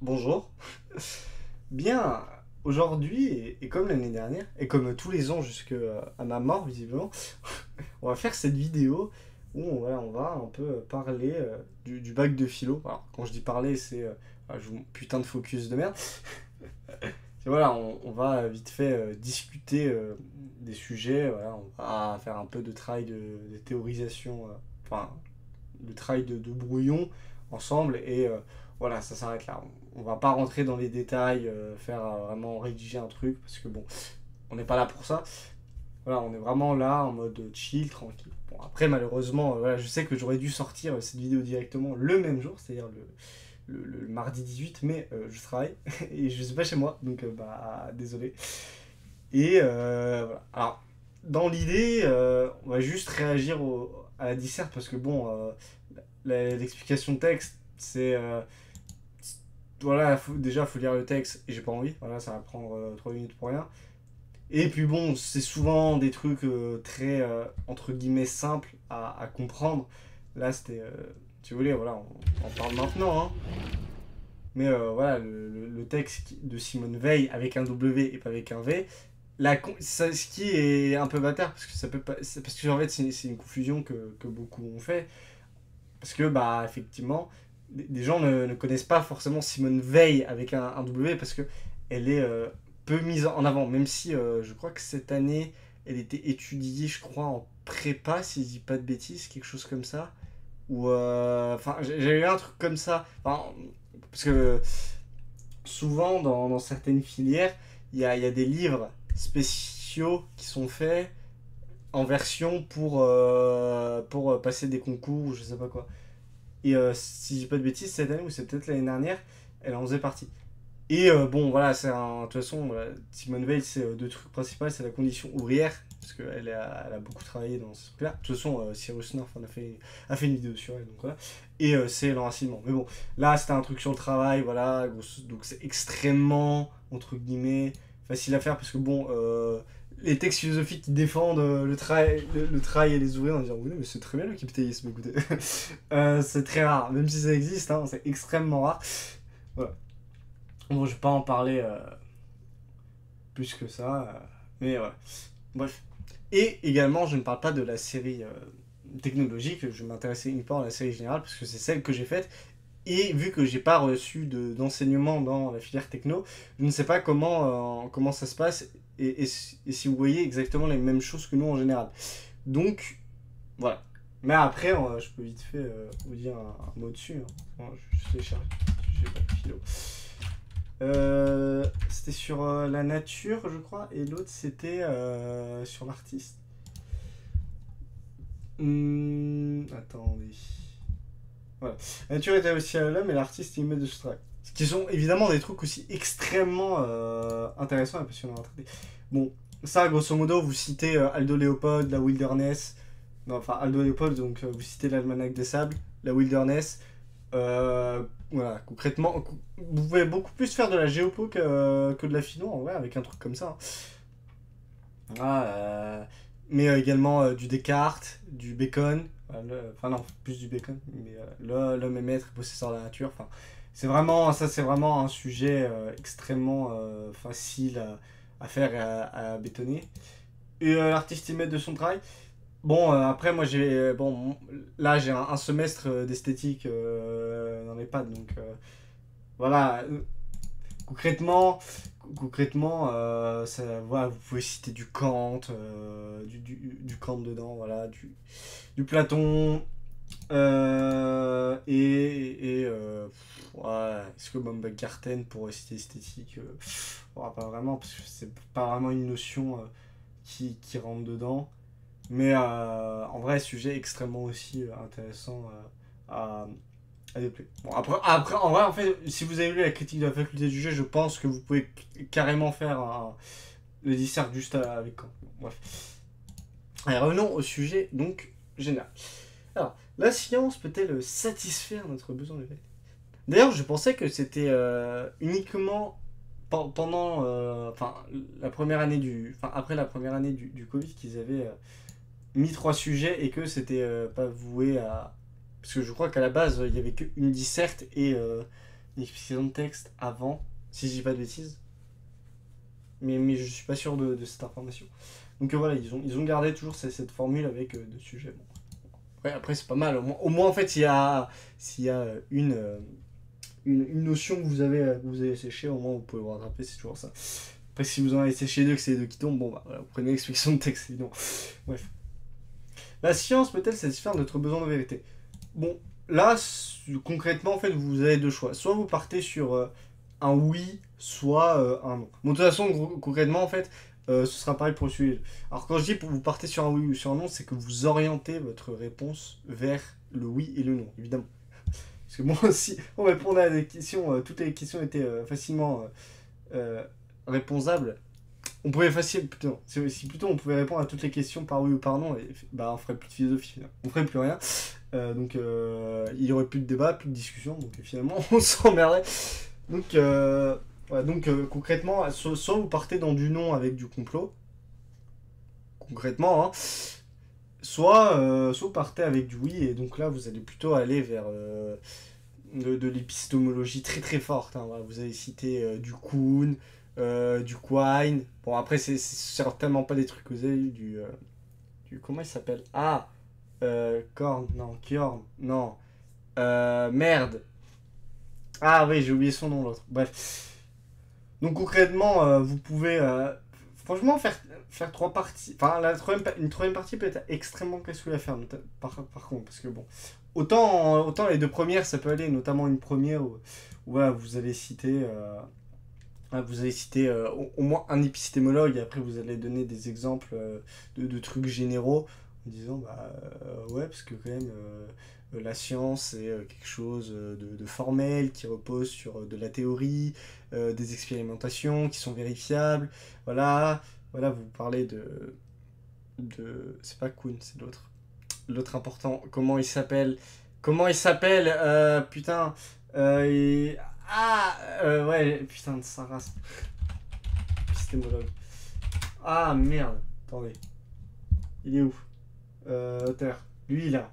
Bonjour. Bien, aujourd'hui, et comme l'année dernière, et comme tous les ans jusqu'à ma mort visiblement, on va faire cette vidéo où on va un peu parler du bac de philo. Alors, quand je dis parler, c'est putain de focus de merde. Et voilà, on va vite fait discuter des sujets. Voilà, on va faire un peu de travail de théorisation, enfin, de travail de brouillon ensemble. Et voilà, ça s'arrête là. On va pas rentrer dans les détails, faire vraiment rédiger un truc, parce que bon, on n'est pas là pour ça. Voilà, on est vraiment là en mode chill, tranquille. Bon, après, malheureusement, voilà, je sais que j'aurais dû sortir cette vidéo directement le même jour, c'est-à-dire le mardi 18, mais je travaille et je suis pas chez moi, donc bah désolé. Et voilà. Alors, dans l'idée, on va juste réagir à la disserte parce que bon, l'explication de texte, c'est voilà, déjà faut lire le texte et j'ai pas envie. Voilà, ça va prendre 3 minutes pour rien. Et puis bon, c'est souvent des trucs très entre guillemets simples à comprendre. Là, c'était, si vous voulez, voilà, on en parle maintenant, hein. Mais voilà, le texte de Simone Veil avec un W et pas avec un V, ce qui est un peu bâtard, parce que ça peut pas, parce que en fait c'est une confusion que beaucoup ont fait, parce que bah effectivement, des gens ne connaissent pas forcément Simone Veil avec un W, parce que elle est peu mise en avant, même si je crois que cette année, elle était étudiée, je crois, en prépa, si je dis pas de bêtises, quelque chose comme ça. Ou enfin, j'ai eu un truc comme ça. Enfin, parce que souvent, dans certaines filières, il y a des livres spéciaux qui sont faits en version pour passer des concours ou je sais pas quoi. Et si j'ai pas de bêtises, cette année, ou c'est peut-être l'année dernière, elle en faisait partie. Et bon, voilà, de toute façon, voilà, Simone Veil, c'est deux trucs principaux, c'est la condition ouvrière, parce qu'elle a beaucoup travaillé dans ce truc-là. De toute façon, Cyrus North a fait une vidéo sur elle, donc voilà. Et c'est l'enracinement. Mais bon, là, c'était un truc sur le travail, voilà, donc c'est extrêmement, entre guillemets, facile à faire, parce que bon, les textes philosophiques qui défendent le travail et les ouvriers, on va dire, oui, mais c'est très bien le capitalisme, écoutez. C'est très rare, même si ça existe, hein, c'est extrêmement rare. Voilà. Bon, je vais pas en parler plus que ça, mais voilà. Bref. Et également, je ne parle pas de la série technologique, je m'intéressais uniquement à la série générale, parce que c'est celle que j'ai faite. Et vu que j'ai pas reçu d'enseignement dans la filière techno, je ne sais pas comment ça se passe et si vous voyez exactement les mêmes choses que nous en général. Donc, voilà. Mais après, je peux vite fait vous dire un mot dessus, hein. Bon, je sais chercher, j'ai pas de philo. C'était sur la nature, je crois, et l'autre c'était sur l'artiste. Attendez. Voilà. La nature était aussi à l'homme et l'artiste il met de ce travail. Ce qui sont évidemment des trucs aussi extrêmement intéressants et passionnants à traiter. Bon, ça, grosso modo, vous citez Aldo Leopold, la Wilderness. Non, enfin, Aldo Leopold, donc vous citez l'Almanach des Sables, la Wilderness. Voilà, concrètement, vous pouvez beaucoup plus faire de la géopo que de la philo, en vrai, avec un truc comme ça, hein. Ah, mais également du Descartes, du Bacon, enfin non, plus du Bacon, mais l'homme est maître et possesseur de la nature. Enfin, c'est vraiment un sujet extrêmement facile à faire et à bétonner. Et l'artiste est maître de son travail. Bon, après, moi, là, j'ai un semestre d'esthétique dans les pattes, donc voilà. Concrètement, voilà, vous pouvez citer du Kant, du Kant dedans, voilà, du Platon, ouais, est-ce que Baumgarten pourrait citer esthétique ouais, pas vraiment, parce que c'est pas vraiment une notion qui rentre dedans. Mais en vrai, sujet extrêmement aussi intéressant à développer. Bon, après, en vrai, en fait, si vous avez lu la critique de la faculté du jeu, je pense que vous pouvez carrément faire le dissert juste avec Kant. Bon, bref. Allez, revenons au sujet, donc, général. Alors, la science peut-elle satisfaire notre besoin de vérité? D'ailleurs, je pensais que c'était uniquement pendant enfin la première année après la première année du Covid qu'ils avaient mis trois sujets et que c'était pas voué à. Parce que je crois qu'à la base, il y avait qu'une disserte et une explication de texte avant, si je dis pas de bêtises. Mais je suis pas sûr de cette information. Donc voilà, ils ont gardé toujours cette formule avec deux sujets. Bon. Ouais, après c'est pas mal. Au moins en fait, s'il y a une notion que vous avez séché, au moins vous pouvez vous rattraper, c'est toujours ça. Après, si vous en avez séché deux, que c'est les deux qui tombent, bon bah voilà, vous prenez l'explication de texte, sinon. Bref. La science peut-elle satisfaire notre besoin de vérité? Bon, là, concrètement, en fait, vous avez deux choix. Soit vous partez sur un oui, soit un non. Bon, de toute façon, concrètement, en fait, ce sera pareil pour le sujet. Alors, quand je dis vous partez sur un oui ou sur un non, c'est que vous orientez votre réponse vers le oui et le non, évidemment. Parce que bon, si on répondait à des questions, toutes les questions étaient facilement réponsables, on pouvait plutôt, si plutôt on pouvait répondre à toutes les questions par oui ou par non, et bah on ferait plus de philosophie, on ferait plus rien. Donc il y aurait plus de débat, plus de discussion, donc finalement on s'emmerderait. Donc, concrètement, soit vous partez dans du non avec du complot, concrètement, hein, soit vous partez avec du oui, et donc là vous allez plutôt aller vers de l'épistémologie très très forte. Hein, voilà. Vous avez cité du Kuhn, du Quine. Bon, après, c'est certainement pas des trucs que vous avez eu du comment il s'appelle? Ah, Korn, non, Kjorn, non. Merde. Ah oui, j'ai oublié son nom, l'autre. Bref. Donc concrètement, vous pouvez franchement faire trois parties. Enfin, une troisième partie peut être extrêmement casse-couille à faire, par contre, parce que bon. Autant les deux premières, ça peut aller, notamment une première où voilà, vous allez citer au moins un épistémologue, et après vous allez donner des exemples de trucs généraux en disant ouais, parce que quand même la science c'est quelque chose de formel qui repose sur de la théorie, des expérimentations qui sont vérifiables. Voilà, vous parlez c'est pas Kuhn, c'est l'autre important. Comment il s'appelle putain. Ouais, putain de sa race. Épistémologue. Ah, merde. Attendez. Il est où Auteur. Lui, là.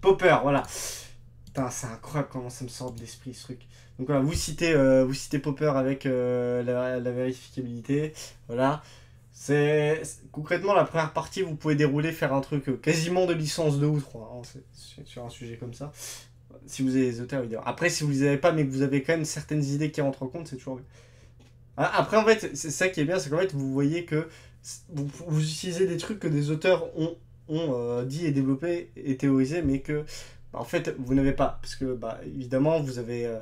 Popper, voilà. Putain, c'est incroyable comment ça me sort de l'esprit, ce truc. Donc voilà, vous citez Popper avec la vérificabilité. Voilà. Concrètement la première partie, vous pouvez dérouler, faire un truc quasiment de licence 2 ou 3 hein, c'est sur un sujet comme ça. Si vous avez les auteurs, évidemment. Après, si vous les avez pas, mais que vous avez quand même certaines idées qui rentrent en compte, c'est toujours bien. Après, en fait, c'est ça qui est bien, c'est qu'en fait, vous voyez que vous utilisez des trucs que des auteurs ont dit et développé et théorisé, mais que, en fait, vous n'avez pas. Parce que, évidemment, vous avez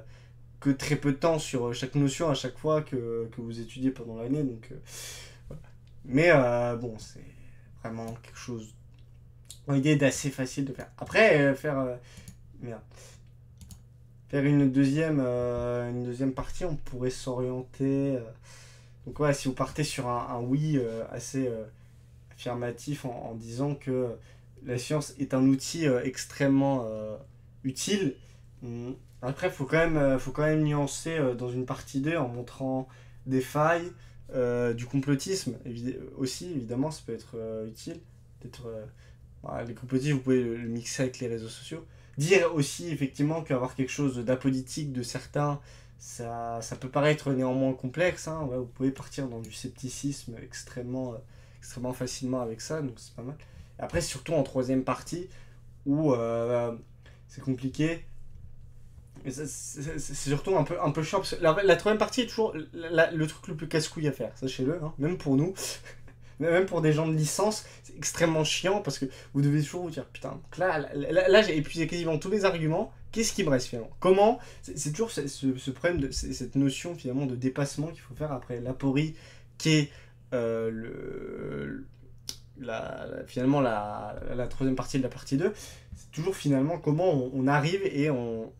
que très peu de temps sur chaque notion à chaque fois que vous étudiez pendant l'année, donc... voilà. Mais, bon, c'est vraiment quelque chose... Une idée d'assez facile de faire. Après, merde. Faire une deuxième partie, on pourrait s'orienter. Donc ouais, si vous partez sur un oui assez affirmatif en disant que la science est un outil extrêmement utile. Après, il faut quand même nuancer dans une partie 2 en montrant des failles, du complotisme aussi, évidemment, ça peut être utile. Peut-être les complotistes, vous pouvez le mixer avec les réseaux sociaux. Dire aussi effectivement qu'avoir quelque chose d'apolitique de certains, ça peut paraître néanmoins complexe. Hein. Ouais, vous pouvez partir dans du scepticisme extrêmement facilement avec ça, donc c'est pas mal. Après, surtout en troisième partie, où c'est compliqué. C'est surtout un peu chiant, parce que la troisième partie est toujours le truc le plus casse-couille à faire, sachez-le, hein, même pour nous. Même pour des gens de licence, c'est extrêmement chiant parce que vous devez toujours vous dire putain, donc là j'ai épuisé quasiment tous les arguments, qu'est-ce qui me reste finalement? Comment? C'est toujours ce problème, cette notion finalement de dépassement qu'il faut faire après l'aporie qui est finalement la troisième partie de la partie 2. C'est toujours finalement comment on arrive et on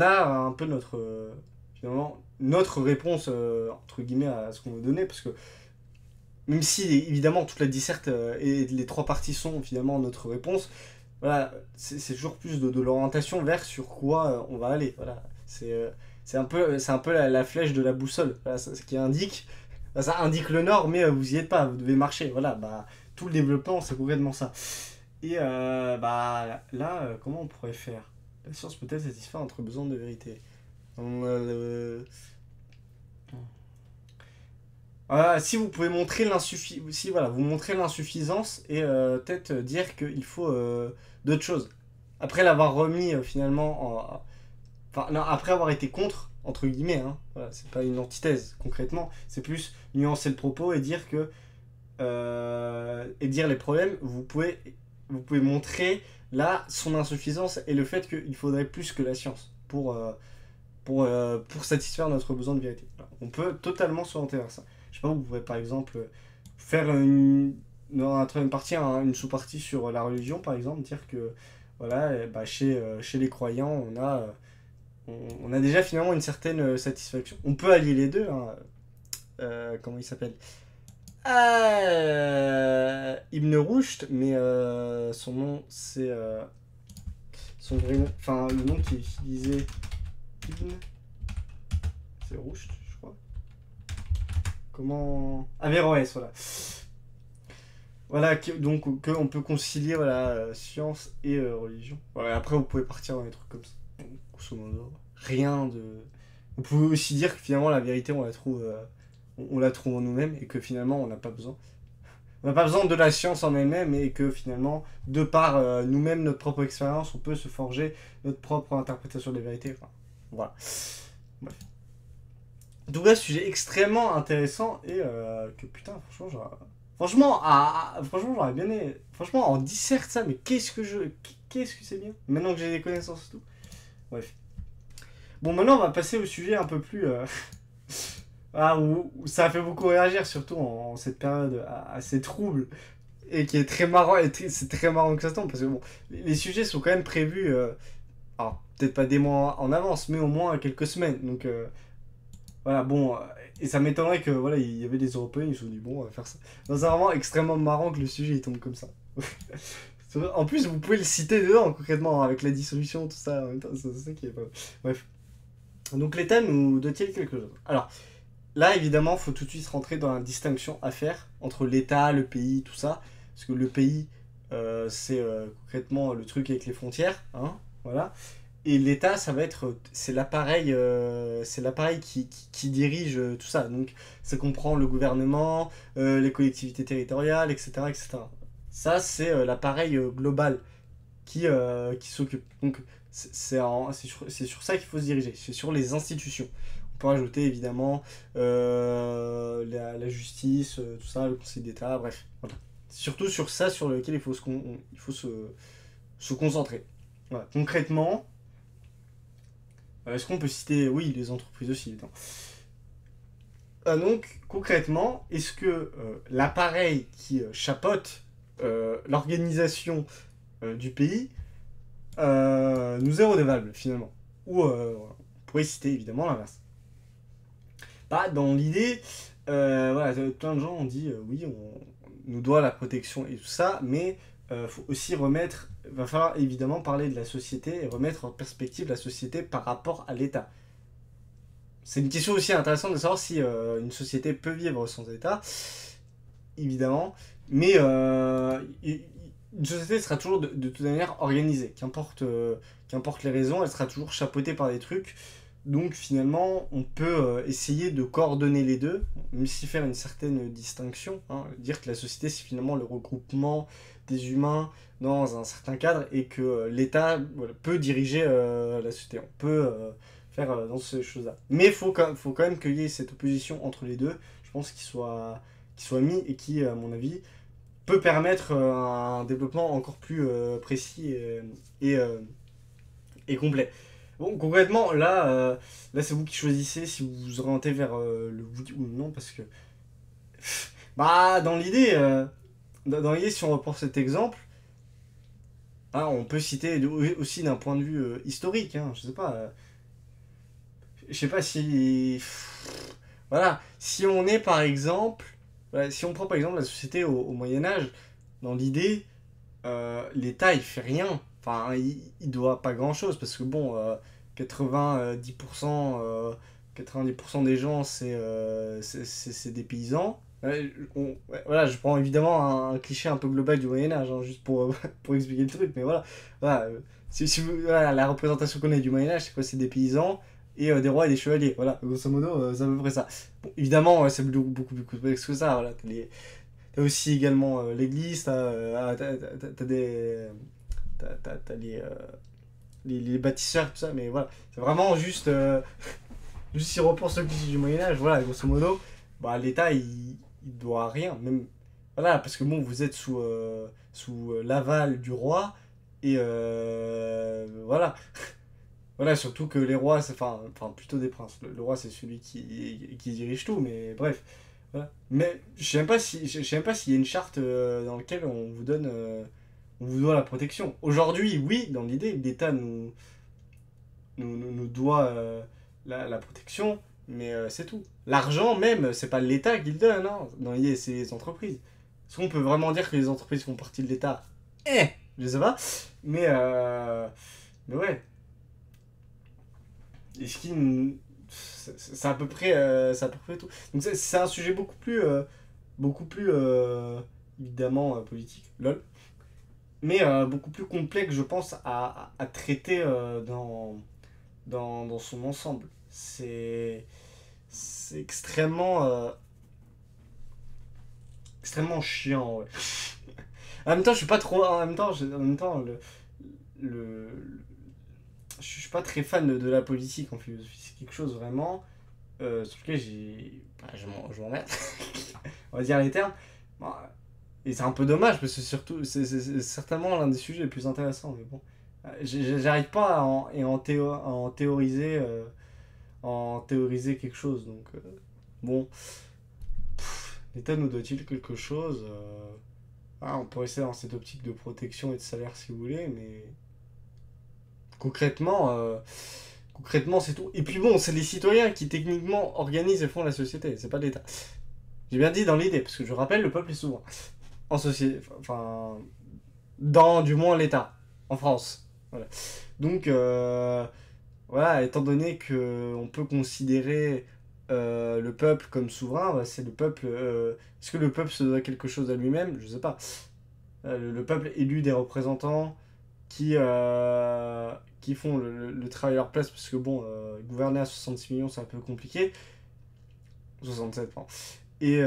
a un peu finalement notre réponse entre guillemets à ce qu'on veut donner, parce que même si évidemment toute la disserte et les trois parties sont finalement notre réponse, voilà, c'est toujours plus de l'orientation vers sur quoi on va aller. Voilà, c'est un peu la flèche de la boussole, voilà, ça indique le nord, mais vous y êtes pas, vous devez marcher. Voilà, tout le développement c'est concrètement ça. Et là, comment on pourrait faire? La science peut-elle satisfaire notre besoin de vérité. Si vous pouvez montrer si voilà, vous montrez l'insuffisance et peut-être dire qu'il faut d'autres choses. Après l'avoir remis finalement enfin, non, après avoir été contre, entre guillemets, hein, voilà, c'est pas une antithèse concrètement, c'est plus nuancer le propos et dire que et dire les problèmes, vous pouvez montrer là son insuffisance et le fait qu'il faudrait plus que la science pour satisfaire notre besoin de vérité. Voilà. On peut totalement s'orienter vers ça. Je sais pas, vous pouvez par exemple faire dans la troisième partie, une sous-partie sur la religion, par exemple, dire que voilà, chez les croyants, on a déjà finalement une certaine satisfaction. On peut allier les deux. Hein. Comment il s'appelle Ibn Rushd, mais son nom, c'est son vrai nom, enfin le nom qui est utilisé. Ibn. C'est Rushd, je crois. Comment. Averroès, voilà. Voilà, donc on peut concilier voilà, science et religion. Voilà, après, vous pouvez partir dans des trucs comme ça. Grosso modo, rien de. Vous pouvez aussi dire que finalement, la vérité, on la trouve en nous-mêmes et que finalement, on n'a pas besoin. On n'a pas besoin de la science en elle-même et que finalement, de par nous-mêmes, notre propre expérience, on peut se forger notre propre interprétation des vérités. Enfin, voilà. Bref. En tout cas, sujet extrêmement intéressant et que putain, franchement, j'aurais bien aimé. Franchement, on disserte ça, mais qu'est-ce que c'est bien. Maintenant que j'ai des connaissances et tout. Bref. Bon, maintenant, on va passer au sujet un peu plus. Où ça a fait beaucoup réagir, surtout en cette période assez trouble. Et qui est très marrant. Et c'est très marrant que ça tombe, parce que bon, les sujets sont quand même prévus. Alors, peut-être pas des mois en avance, mais au moins quelques semaines. Donc, voilà, bon. Et ça m'étonnerait que voilà, il y avait des Européens, ils se sont dit bon, on va faire ça. Non, c'est vraiment extrêmement marrant que le sujet il tombe comme ça. En plus, vous pouvez le citer dedans, concrètement, avec la dissolution, tout ça. En même temps, c'est ça qui est pas. Bref. Donc, l'État nous doit-il quelque chose? Alors, là, évidemment, il faut tout de suite rentrer dans la distinction à faire entre l'État, le pays, tout ça. Parce que le pays, c'est concrètement le truc avec les frontières. Hein, voilà. Et l'État, c'est l'appareil qui dirige tout ça. Donc, ça comprend le gouvernement, les collectivités territoriales, etc., etc. Ça, c'est l'appareil global qui s'occupe. Donc, c'est sur ça qu'il faut se diriger. C'est sur les institutions. On peut rajouter évidemment la justice, tout ça, le Conseil d'État, bref. Voilà. C'est surtout sur ça sur lequel il faut se concentrer. Voilà. Concrètement. Est-ce qu'on peut citer, oui, les entreprises aussi, évidemment. Donc, concrètement, est-ce que l'appareil qui chapeaute l'organisation du pays nous est redevable, finalement? Ou on pourrait citer, évidemment, l'inverse. Bah, dans l'idée, voilà, plein de gens ont dit, oui, on nous doit la protection et tout ça, mais faut aussi va falloir évidemment parler de la société et remettre en perspective la société par rapport à l'État. C'est une question aussi intéressante de savoir si une société peut vivre sans État, évidemment, mais une société sera toujours de toute manière organisée, qu'importe les raisons, elle sera toujours chapeautée par des trucs. Donc finalement, on peut essayer de coordonner les deux, même si faire une certaine distinction, hein, dire que la société c'est finalement le regroupement des humains dans un certain cadre et que l'État peut diriger la société. On peut faire dans ces choses-là. Mais il faut quand même qu'il y ait cette opposition entre les deux, je pense qu'il soit mis et qui, à mon avis, peut permettre un développement encore plus précis et complet. Bon, concrètement, là c'est vous qui choisissez si vous vous orientez vers le oui ou le non, parce que bah dans l'idée, si on reprend cet exemple, hein, on peut citer aussi d'un point de vue historique, hein, je sais pas si, voilà, si on est par exemple, voilà, si on prend par exemple la société au Moyen-Âge, dans l'idée, l'État il fait rien. Enfin, il doit pas grand chose parce que bon, 90% des gens c'est des paysans. Voilà, je prends évidemment un cliché un peu global du Moyen-Âge, hein, juste pour expliquer le truc, mais voilà. Voilà, voilà, la représentation qu'on a du Moyen-Âge, c'est quoi? C'est des paysans et des rois et des chevaliers. Voilà, grosso modo, c'est à peu près ça. Bon, évidemment, c'est beaucoup plus complexe que ça. Voilà, t'as aussi également l'église, t'as des. T'as les bâtisseurs, tout ça, mais voilà. C'est vraiment juste. Juste si on repense au cliché du Moyen-Âge, voilà, grosso modo, bah, l'État, il doit rien. Même, voilà, parce que bon, vous êtes sous l'aval du roi, et voilà. Voilà, surtout que les rois, enfin plutôt des princes. Le roi, c'est celui qui dirige tout, mais bref. Voilà. Mais je sais même pas je sais même pas s'il y a une charte dans laquelle on vous doit la protection. Aujourd'hui, oui, dans l'idée, l'État nous doit la protection, mais c'est tout. L'argent, même, c'est pas l'État qui le donne, hein. Dans l'idée, c'est les entreprises. Est-ce qu'on peut vraiment dire que les entreprises font partie de l'État? Je sais pas. Mais, mais ouais. Et ce qui. C'est à peu près tout. Donc c'est un sujet beaucoup plus évidemment politique, lol, mais beaucoup plus complexe, je pense, à traiter dans son ensemble. C'est extrêmement chiant, ouais. En même temps, je suis pas trop. En même temps le, je suis pas très fan de la politique en philosophie. C'est quelque chose vraiment sur lequel je m'emmerde. On va dire les termes. Bon, et c'est un peu dommage parce que surtout, c'est certainement l'un des sujets les plus intéressants. Mais bon, j'arrive pas à en théoriser quelque chose. Donc, bon, l'État nous doit-il quelque chose on peut rester dans cette optique de protection et de salaire si vous voulez, mais concrètement, concrètement c'est tout. Et puis bon, c'est les citoyens qui techniquement organisent et font la société, c'est pas l'État. J'ai bien dit dans l'idée, parce que je rappelle, le peuple est souverain. En société, enfin, dans du moins l'État, en France. Voilà. Donc, voilà, étant donné qu'on peut considérer le peuple comme souverain, bah, c'est le peuple. Est-ce que le peuple se doit quelque chose à lui-même? Je sais pas. Le peuple élu des représentants qui font le travail à leur place, parce que bon, gouverner à 66 millions, c'est un peu compliqué. 67, pardon. Et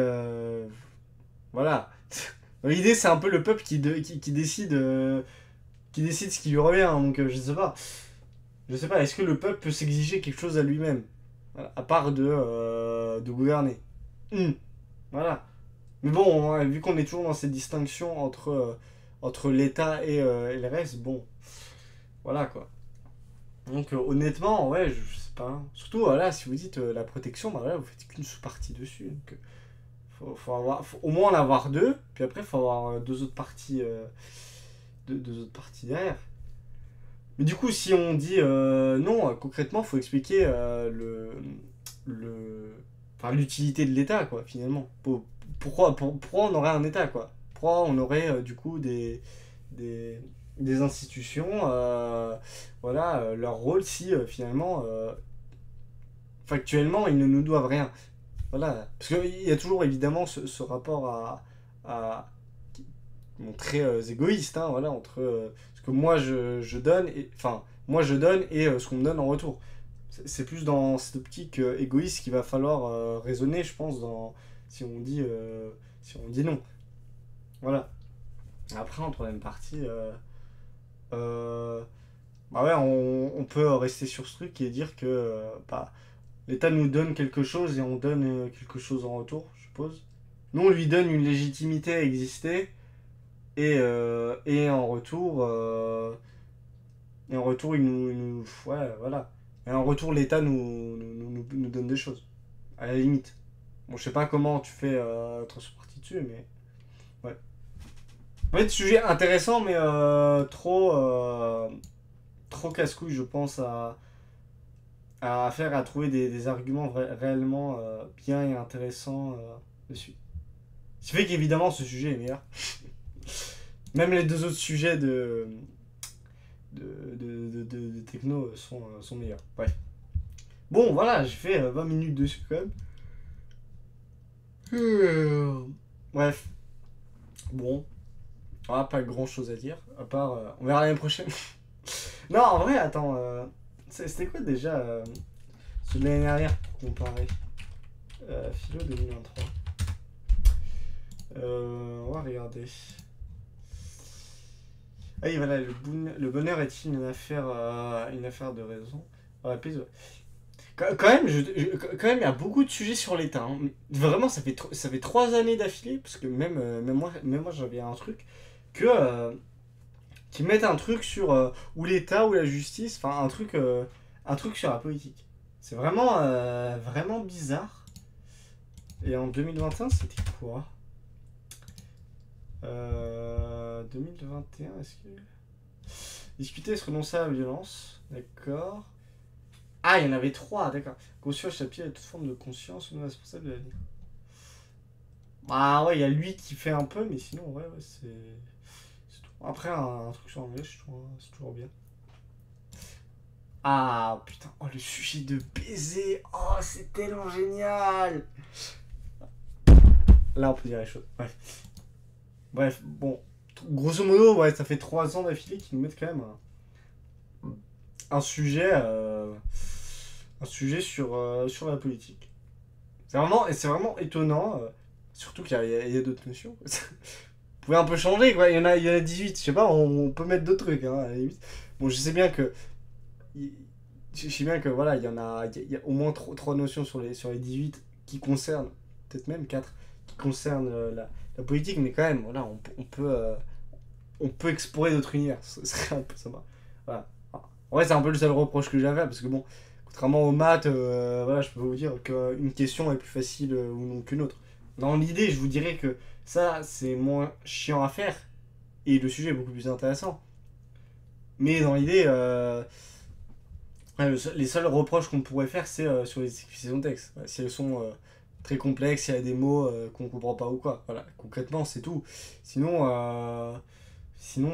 voilà. L'idée, c'est un peu le peuple qui décide ce qui lui revient. Donc, je sais pas. Je sais pas, est-ce que le peuple peut s'exiger quelque chose à lui-même? Voilà, à part de gouverner. Voilà. Mais bon, hein, vu qu'on est toujours dans cette distinction entre l'État et le reste, bon, voilà quoi. Donc honnêtement, ouais, je sais pas. Surtout, voilà, si vous dites la protection, bah voilà, vous faites qu'une sous-partie dessus. Donc, faut au moins en avoir deux, puis après, il faut avoir deux autres parties derrière. Mais du coup, si on dit non, concrètement, il faut expliquer enfin, l'utilité de l'État, quoi, finalement. Pourquoi on aurait un État, quoi? Pourquoi on aurait, du coup, des, des institutions, voilà, leur rôle si, finalement, factuellement, ils ne nous doivent rien. Voilà. Parce qu'il y a toujours, évidemment, ce rapport à bon, très égoïste, hein, voilà, entre ce que moi je donne, enfin, moi je donne et ce qu'on me donne en retour. C'est plus dans cette optique égoïste qu'il va falloir raisonner, je pense, si on dit, si on dit non. Voilà. Après, en troisième partie, euh, bah ouais, on peut rester sur ce truc et dire que bah, l'État nous donne quelque chose et on donne quelque chose en retour, je suppose. Nous, on lui donne une légitimité à exister. Et en retour, ouais, voilà. Et en retour, l'État nous donne des choses. À la limite. Bon, je sais pas comment tu fais être parti dessus, mais. Ouais. En fait, sujet intéressant, mais trop casse-couille, je pense, à faire, à trouver des arguments réellement bien et intéressants dessus. Ce qui fait qu'évidemment, ce sujet est meilleur. Même les deux autres sujets de techno sont meilleurs. Bref. Bon, voilà, j'ai fait 20 minutes dessus quand même. Bref, bon, pas grand chose à dire, à part, on verra l'année prochaine. Non, en vrai, attends, c'était quoi déjà celui de l'année dernière pour comparer Philo 2023. On va regarder. Ah oui, voilà, le bonheur est-il une affaire de raison? Ouais, quand même, quand même, il y a beaucoup de sujets sur l'État. Hein. Vraiment, ça fait 3 années d'affilée, parce que même moi j'avais un truc, que qui mettent un truc sur ou l'État ou la justice, enfin un truc sur la politique. C'est vraiment, vraiment bizarre. Et en 2021, c'était quoi 2021, est-ce que... Discuter et se renoncer à la violence, d'accord. Ah, il y en avait 3, d'accord. Conscience, chapitre et toute forme de conscience, on est responsable de la vie. Ah ouais, il y a lui qui fait un peu, mais sinon, ouais, c'est tout. Après, un truc sur l'anglais, c'est toujours bien. Ah putain, oh le sujet de baiser, oh c'est tellement génial. Là, on peut dire les choses. Bref, bon, grosso modo, ouais, ça fait 3 ans d'affilée qu'ils nous mettent quand même un sujet, sur la politique. C'est vraiment étonnant, surtout qu'il y a d'autres notions. Vous pouvez un peu changer, quoi. Il y en a 18, je sais pas, on peut mettre d'autres trucs, hein, à la limite. Bon, je sais bien que. Je sais bien que voilà, il y a au moins 3 notions sur les 18 qui concernent, peut-être même 4, qui concernent la politique, mais quand même, voilà, on peut explorer d'autres univers. Ce serait un peu sympa. Voilà. En vrai, c'est un peu le seul reproche que j'avais, parce que bon, contrairement aux maths, voilà, je peux vous dire qu'une question est plus facile ou non qu'une autre. Dans l'idée, je vous dirais que ça, c'est moins chiant à faire, et le sujet est beaucoup plus intéressant. Mais dans l'idée, ouais, les seuls reproches qu'on pourrait faire, c'est sur les explications de texte. Ouais, si elles sont très complexes, s'il y a des mots qu'on comprend pas ou quoi. Voilà, concrètement, c'est tout. Sinon,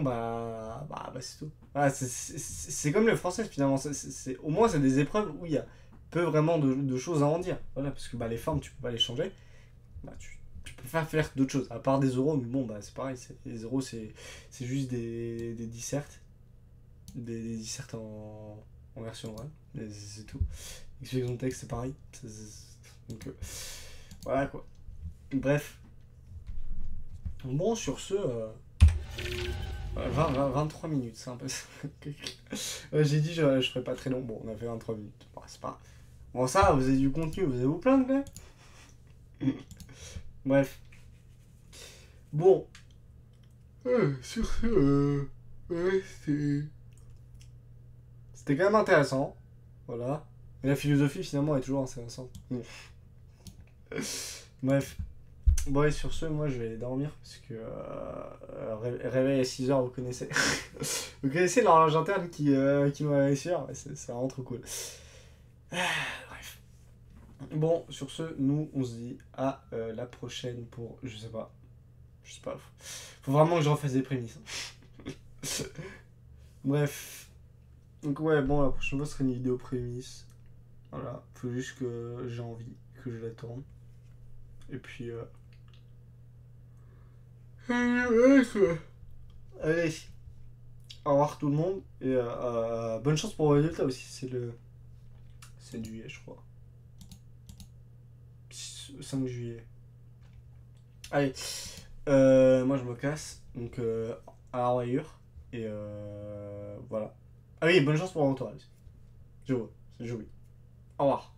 bah, c'est tout. Voilà, c'est comme le français finalement. Au moins, c'est des épreuves où il y a peu vraiment de choses à en dire. Voilà, parce que bah, les formes, tu peux pas les changer. Bah, tu peux pas faire d'autres choses. À part des oraux, mais bon, bah, c'est pareil. Les oraux, c'est juste des dissertes. Des dissertes en version orale. C'est tout. Explication de texte, c'est pareil. Donc, voilà quoi. Bref. Bon, sur ce. 23 minutes, c'est un peu ça. J'ai dit je ferais pas très long. Bon, on a fait 23 minutes. Bon, c'est pas. Bon, ça, vous avez du contenu, vous allez vous plaindre, quoi. Bref. Bon. Sur ce. Ouais, c'était quand même intéressant. Voilà. Mais la philosophie, finalement, est toujours intéressante. Bref. Bon, et sur ce, moi je vais aller dormir parce que réveil à 6h, vous connaissez. Vous connaissez l'horloge interne qui me réveille 6h, ouais, c'est vraiment trop cool. Bref. Bon, sur ce, nous on se dit à la prochaine pour. Je sais pas. Faut vraiment que je refasse des prémices. Bref. Donc, ouais, bon, la prochaine fois ce sera une vidéo prémisse. Voilà. Faut juste que j'ai envie, que je la tourne. Et puis. Allez, au revoir tout le monde et bonne chance pour vos résultats aussi. C'est le 7 juillet, je crois. 5 juillet. Allez, moi je me casse. Donc, à la revoyure. Et voilà. Ah oui, bonne chance pour votre retour. Je vois, c'est joué. Au revoir.